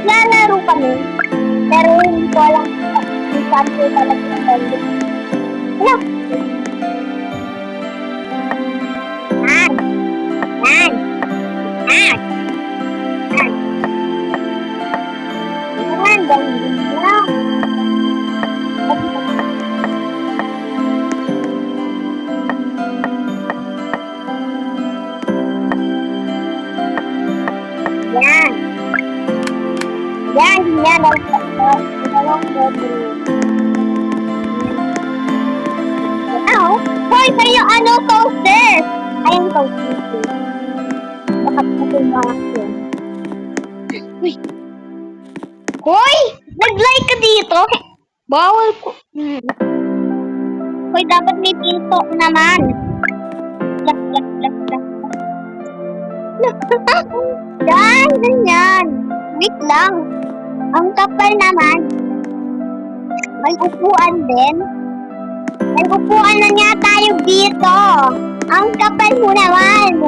Lalaro kami. Pero hindi ko alam kung saan ko talaga yung balik. Ano? Yan. Yan. Yan. Yan. Yan. Ganyan lang. Yan. Yan. Yan. Hoy, kayo ano toaster? Ayun toaster. Bakit ko tumakas yun? Hoy! Nag-like ka dito? Bawal ko. Hoy, dapat may pinto naman. Lak. Yan, ganyan. Wait lang. Ang kapal naman. May upuan din. May upuan na nga tayo dito. Ang kapal mo naman.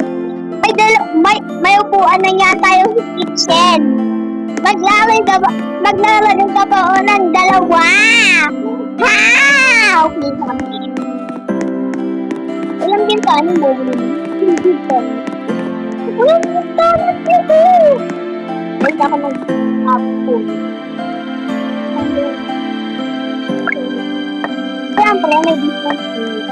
May upuan na nga tayo sa kitchen. Maglalagay ka pa o ng dalawa. Ha! Okay, kami. Alam din ka, ano mo? Hindi ka. Walang kita na dito. Wait ako mag-upload. Siyempre, may different things.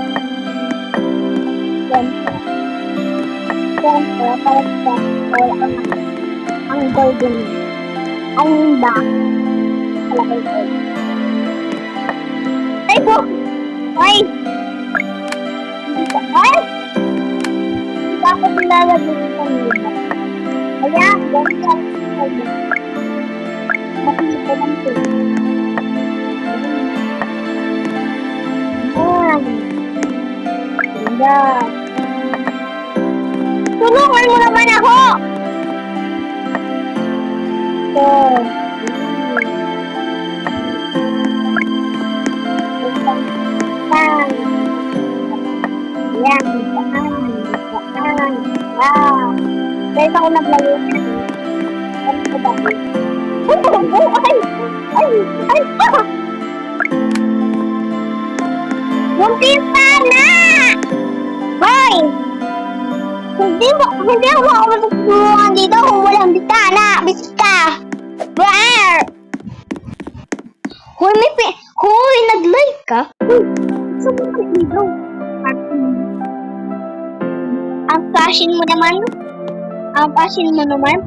Siyempre, parang sa wala ang golden. Ang back. Kalakay ko. Ay po! Ay! Ay! Hindi ako nilalagay sa kanila. Kaya, ganyan ako. Makikita lang ito. Ayan. Ganda. Tulungan mo naman ako! So, yan, saan. Wow. Dahil ako naglayo. Ano ko ba? Ay! Bumpisa na! Hoy! Hindi ako matutulungan dito kung walang bitana. Bisita! Bar! Hoy, nag-like ka? Saan mo dito? Ang fashion mo naman,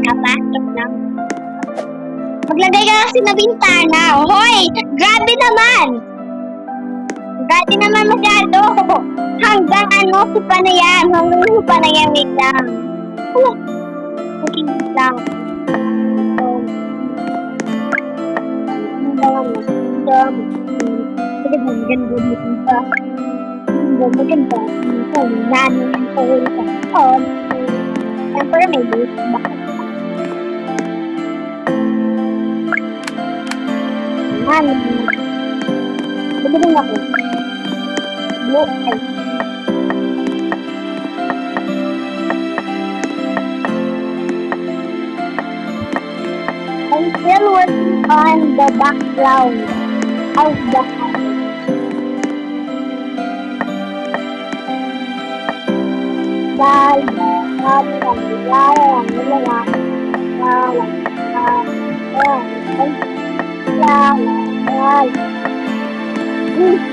kapasok lang. Maglagay ka kasi na bintana. Hoy! Grabe naman masyado. Hanggang supa na yan. Wait lang. Okay, wait lang. Maganda. Nanin ang tawin sa phone. Siyempre may boost. Bakit? Magaling ako. Blue eyes. I'm still working on the background of the house.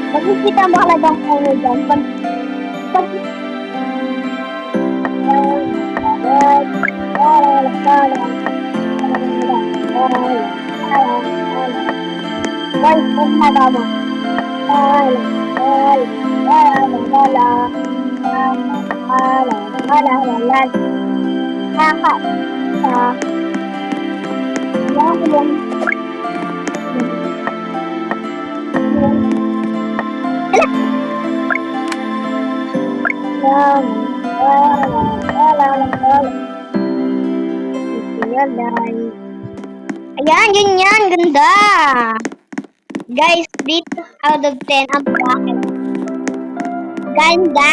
Makikita mo halagang ano dyan. Ayan, yun yan. Ganda. Guys, 8 out of 10 ang bracket. Ganda.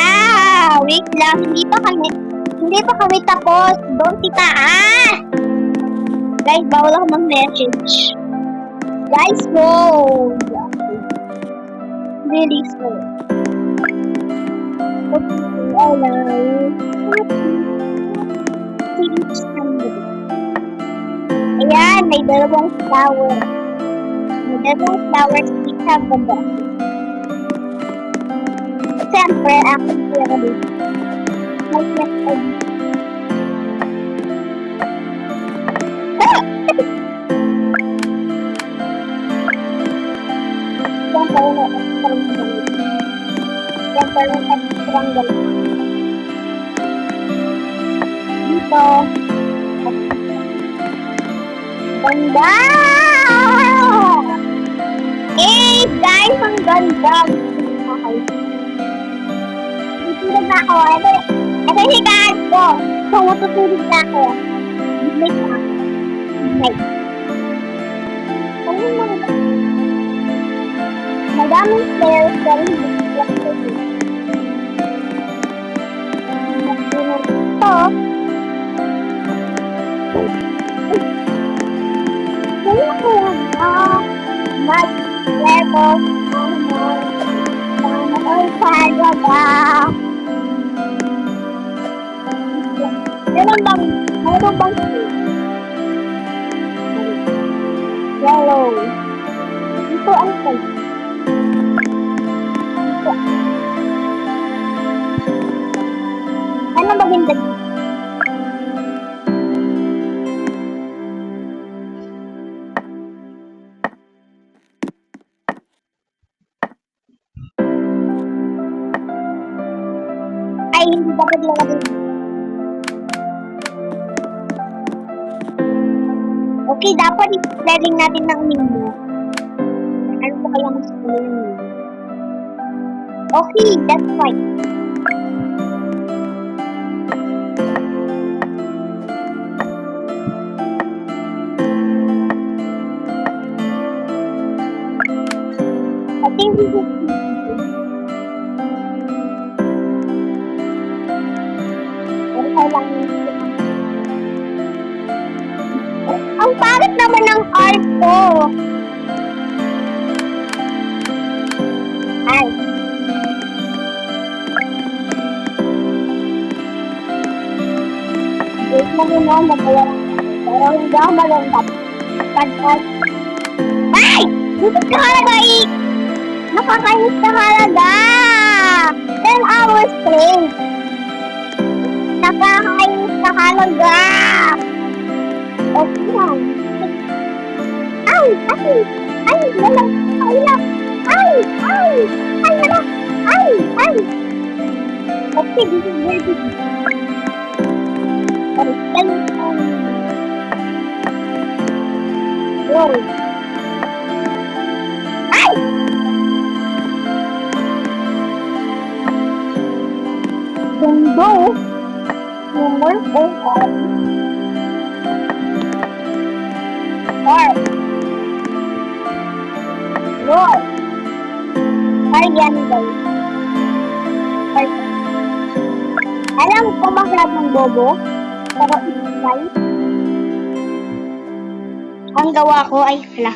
Wait lang. Hindi pa kami tapos. Doon si taas. Guys, bawal ako mag-message. Guys, go! Really slow. Ayan, may dalawang flower. May dalawang flowers dito sa baba. Siyempre, aking pera dito. May pera dito. Dito. Ganda! Eh, guys, ang ganda. Okay. Tutulog na ako. Ito yung higaan ko. So, matutulog na ako. Midnight na. Midnight. Ano naman ito? Madaming players pero hindi ko ito. Ito. Kaya ko mag level sana all talaga. Meron bang yellow? Ito ang color. Ano maganda dito? Ay, hindi dapat ilagay. Okay, dapat i-spelling natin ng menu. Ano po kaya mag-spelling ng menu? Okay, that's fine. I think this is ang pangit naman ng art ko. Ay. Wait mo muna, magawa. Pero hindi ako malungkot. Pagkat. Ay! Dito ka halaga eh! Nakakainis ka halaga! 10 hours straight. Nakakainis ka halaga! Okay lang. Ay! Ay! Ay! Walang! Ay! Ay! Ay! Ay! Walang! Ay! Ay! Okay, this is very good. Whoa! Ay! Mundo! Humor o on? Or Lord. Parian daw. Alam ko maglab ng bobo, pero isay. Ang gawa ko ay hala.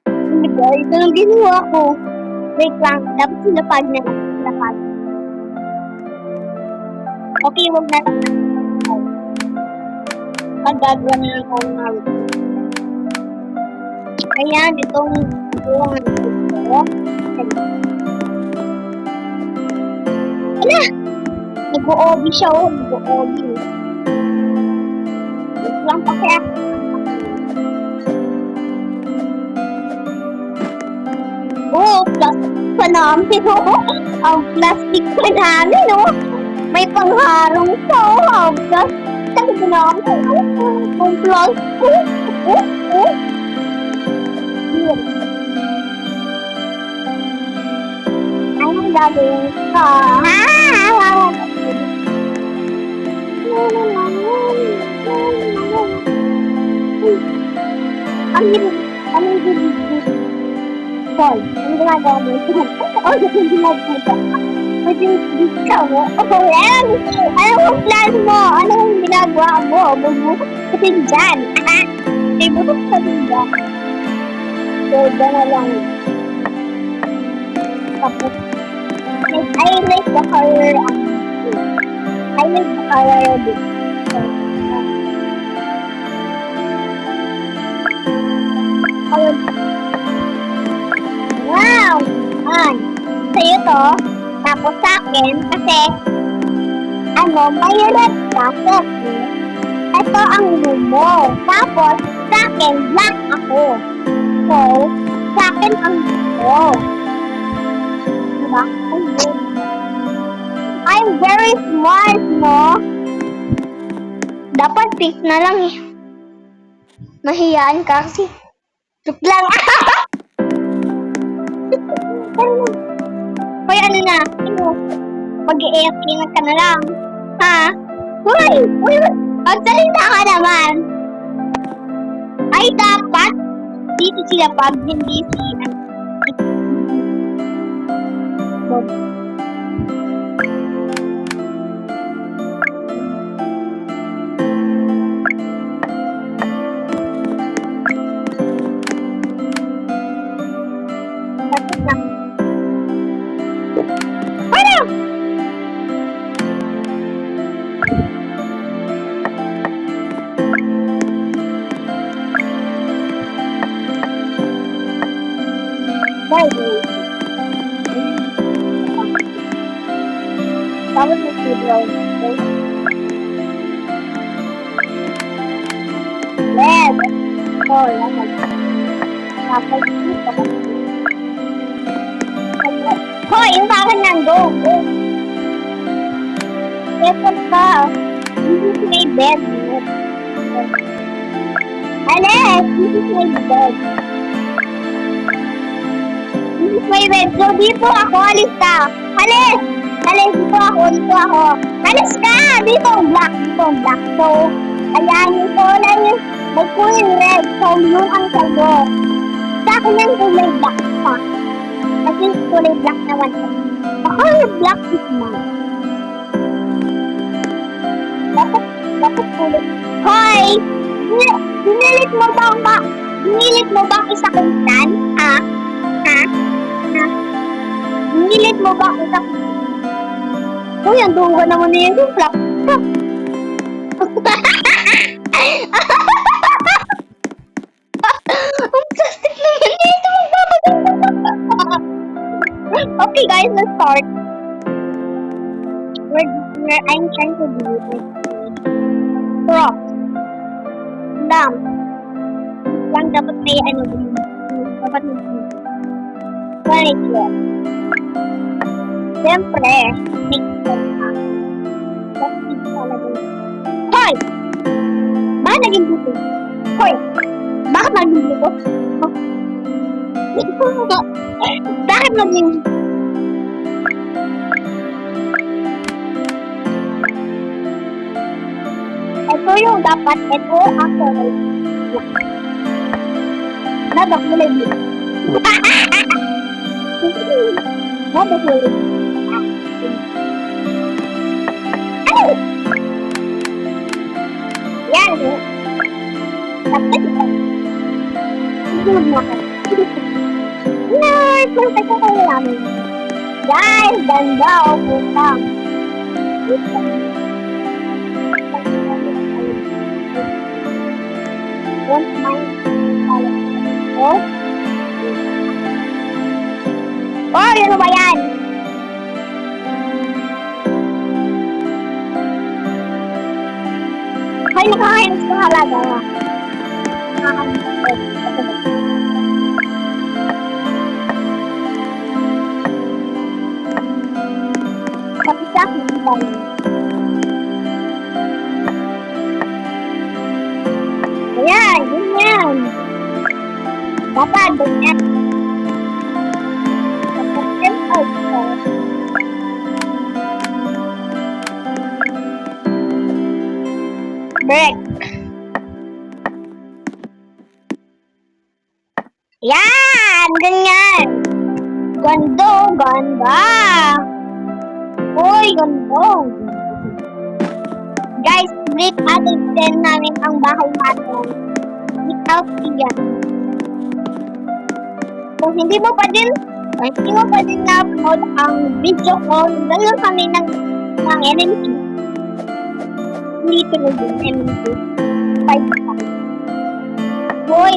Hindi ba? Ito lang ginawa ko. Wait lang, dapat sinapag na. Sinapag. Okay, huwag na lang. Magagawa na lang ako ng ayan, itong ito. Ala! Nag-o-obi siya, oh. Nag-o-obi. Wait lang pa kaya. Oh, plastic pa namin, oh. Ang plastic pa namin, oh. May pangharong pa, oh. Ang plastic pa namin, oh. Ang plastic. Oh. Anong gagawin ko? Ang hirap. Sorry, ang ginagawa mo. Oh, yung ginagawa mo. Ikaw mo? Ano ang plan mo? Ano ang ginagawa mo? Bubukot ka din dyan. May bubukot ka din dyan. So, na lang. Tapos, I like the color of it. I like the color of it. Wow! Sa'yo to. Tapos sa akin, kasi, violet ka, kasi, ito ang room mo. Tapos, sa akin, black ako. So, sa akin ang gusto. Diba? I'm very smart, no? Dapat pick na lang eh. Mahiyaan ka kasi. Joke lang. Hoy, ano na? Mag-i-AFK na ka na lang. Ha? Hoy! Magsalita ka naman. Ay, dapat dito sila pag hindi si Bob. Tapos mag-brown. Red. Oh, lahat. Tapos dito. Hoy, yung bakit nang go. Epot ka. This is my bed. Alex, this is my bed. This is my bed. So, dito ako. Alis ka. Alis! Alis, dito ako. Alis ka! Dito ang black. So, ayan, yung kulay, may kulay red. So, yung ang sago. Sa akin yung kulay black pa. Kasi kulay black naman. Baka yung black is mine. Dapat kulay. Hoy! Hinilit mo bang isa kong tan? Ha? Hinilit mo bang isa kong tan? Uy, ang duga naman na yun yung flap. Ang plastic naman nito. Okay guys, let's start. I'm trying to do it. Prop. Lamp. Lang dapat may dapat may furniture. Siyempre, make sense ka. Bakit talaga yun? Hoy! Bakit naging buto? Hoy! Bakit naging buto? Bakit naging buto? Ito yung dapat. Ito ang kulay. Dapat kulay blue. Dapat kulay blue. Yan. Dapat ito. Isunod mo ka. Perfect ko kayo namin. Guys, ganda o putang. Don't mind color. Oh? Oh, ano ba yan? Ay, nakakainis ko halaga. Tapos sa akin, ito. Ayan, ganyan. Dapat, ganyan. Tapos, break. Yan, ganyan. Ganda. Uy, ganda. Guys, break natin din namin ang bahay natin. Without iyan. Kung hindi mo pa din na-upload ang video ko, gano'n kami ng MNC. Hindi tuloy yung MNC. 5 pa. Hoy!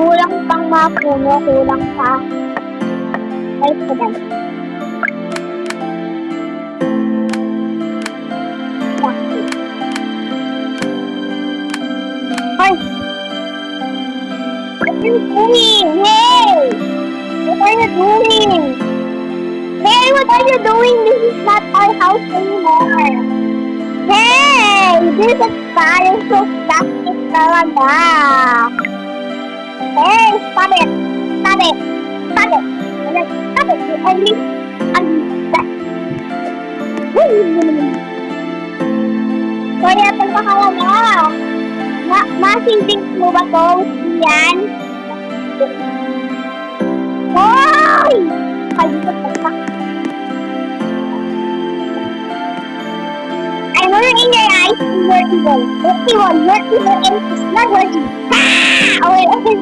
Kulang pang mga puno, kulang pa. Ay, kulang. Hoy! What are you doing? Hey! What are you doing? Hey, what are you doing? This is not our house anymore. Hey! This is tayo so plastic talaga. Hey, stop it! Stop it! Stop it! Stop it! I mean that. Sorry, atong pakalaga. Masing-sing mo ba to? Yan? Hoy! Kalimutan ka. I know in your eyes, you're evil. You're evil. You're evil and it's not working. Ah! Okay, okay.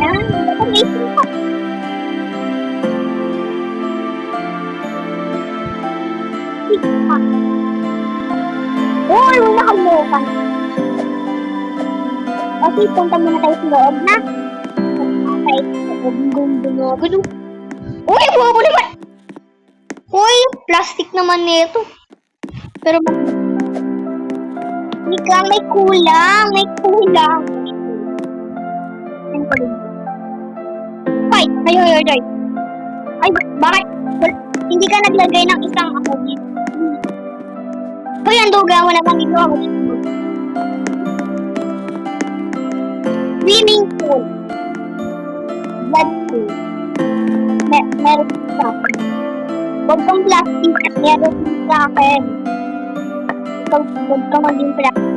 Yan, amazing ka. Uy, wala kang lupan. Okay, punta muna tayo sa loob na. Okay, gulo. Uy, buo naman! Uy, plastic naman nito. Pero may kulang. May kulang. Ay, ay. Ay, bakit? Hindi ka naglagay ng isang ako dito. Uy, ang duga mo naman dito ako dito. Swimming pool. Blood pool. Meron sa akin. Huwag kang plastic at meron sa akin. Huwag kang maging plastic.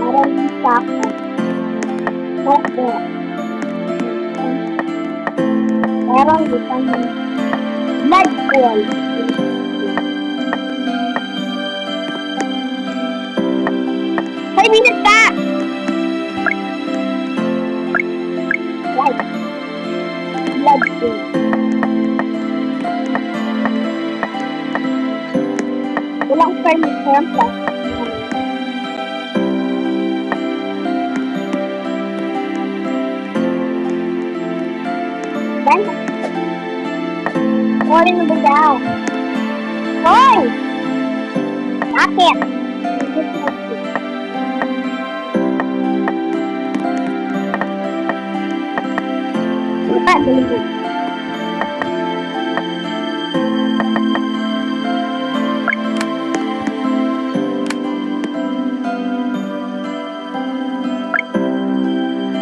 Meron sa akin. Meron dito blood pool. 5 minutes ka! Right. Blood pool. Walang furniture ang plastic. Dan? Sorry na ba daw? Hoy! Bakit? Dulu.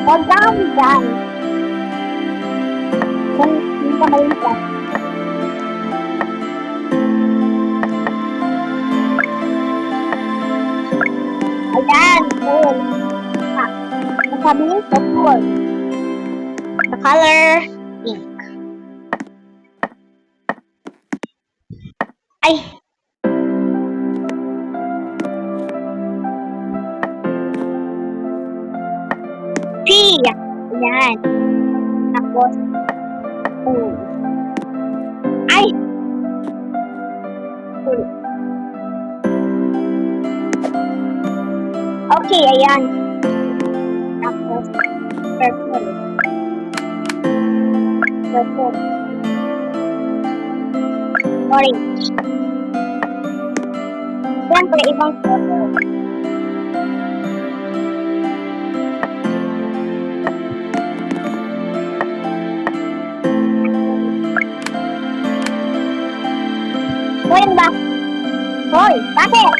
Huwag kang dyan. Hindi ka malintas. Ayan, cool. Sabi niyo, so cool. The color pink. Ay! P! Ayan. Tapos, O. Ay! Cool. Okay, ayan. Tapos, purple. Purple. Orange. Siyempre, ibang purple. Hoy, ba? Hoy, bakit?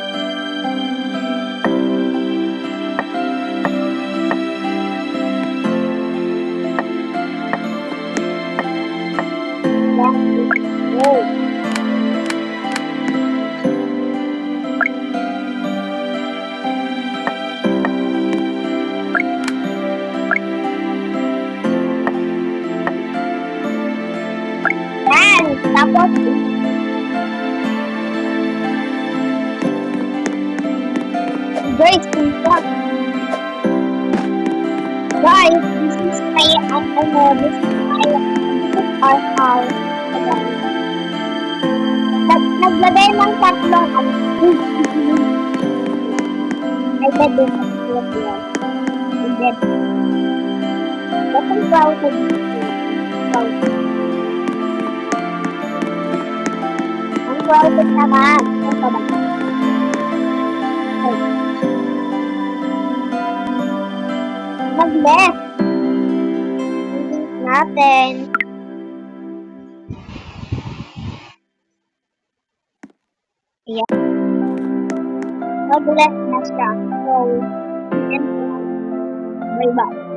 Tapos, guys, guys, this is my, this is our house. Naglagay ng tatlong, I bet this is what we are. And then, let's browse the ang browse naman. Ang pa ba? Mag-left. Link natin. Ayan. Mag-left na siya. So, and bye-bye.